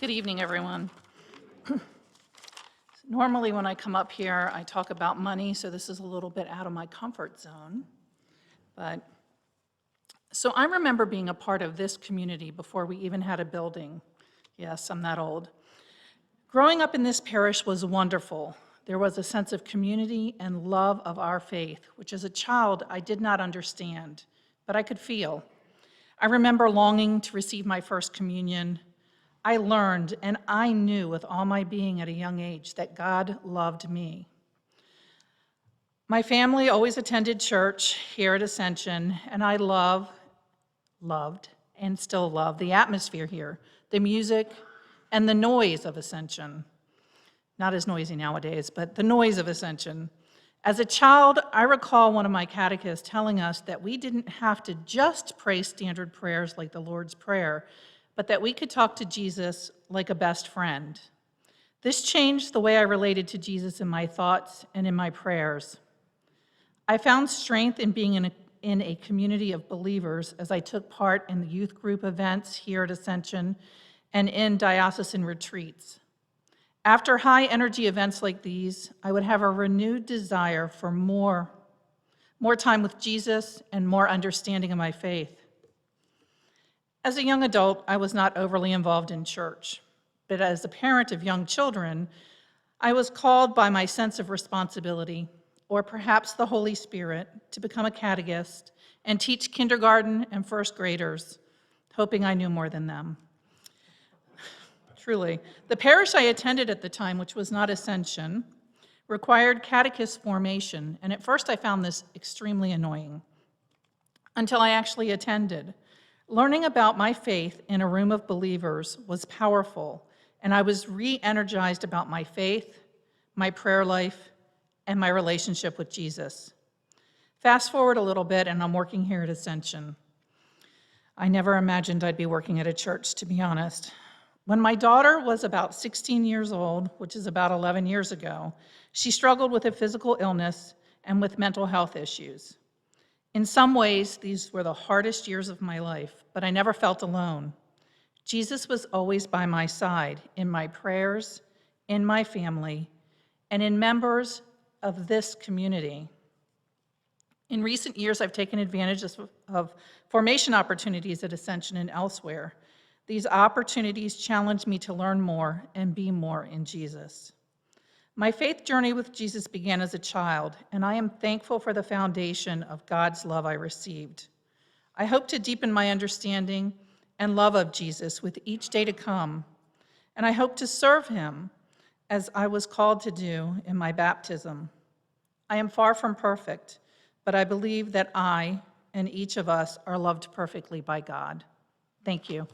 Good evening, everyone. Normally, when I come up here, I talk about money, so this is a little bit out of my comfort zone. So I remember being a part of this community before we even had a building. Yes, I'm that old. Growing up in this parish was wonderful. There was a sense of community and love of our faith, which as a child I did not understand, but I could feel. I remember longing to receive my first communion. I learned and I knew with all my being at a young age that God loved me. My family always attended church here at Ascension, and I loved, and still love the atmosphere here, the music, and the noise of Ascension. Not as noisy nowadays, but the noise of Ascension. As a child, I recall one of my catechists telling us that we didn't have to just pray standard prayers like the Lord's Prayer, but that we could talk to Jesus like a best friend. This changed the way I related to Jesus in my thoughts and in my prayers. I found strength in being in a community of believers as I took part in the youth group events here at Ascension and in diocesan retreats. After high-energy events like these, I would have a renewed desire for more time with Jesus and more understanding of my faith. As a young adult, I was not overly involved in church, but as a parent of young children, I was called by my sense of responsibility, or perhaps the Holy Spirit, to become a catechist and teach kindergarten and first graders, hoping I knew more than them. Truly. The parish I attended at the time, which was not Ascension, required catechist formation, and at first I found this extremely annoying, until I actually attended. Learning about my faith in a room of believers was powerful, and I was re-energized about my faith, my prayer life, and my relationship with Jesus. Fast forward a little bit, and I'm working here at Ascension. I never imagined I'd be working at a church, to be honest. When my daughter was about 16 years old, which is about 11 years ago, she struggled with a physical illness and with mental health issues. In some ways, these were the hardest years of my life, but I never felt alone. Jesus was always by my side in my prayers, in my family, and in members of this community. In recent years, I've taken advantage of formation opportunities at Ascension and elsewhere. These opportunities challenged me to learn more and be more in Jesus. My faith journey with Jesus began as a child, and I am thankful for the foundation of God's love I received. I hope to deepen my understanding and love of Jesus with each day to come, and I hope to serve him as I was called to do in my baptism. I am far from perfect, but I believe that I and each of us are loved perfectly by God. Thank you.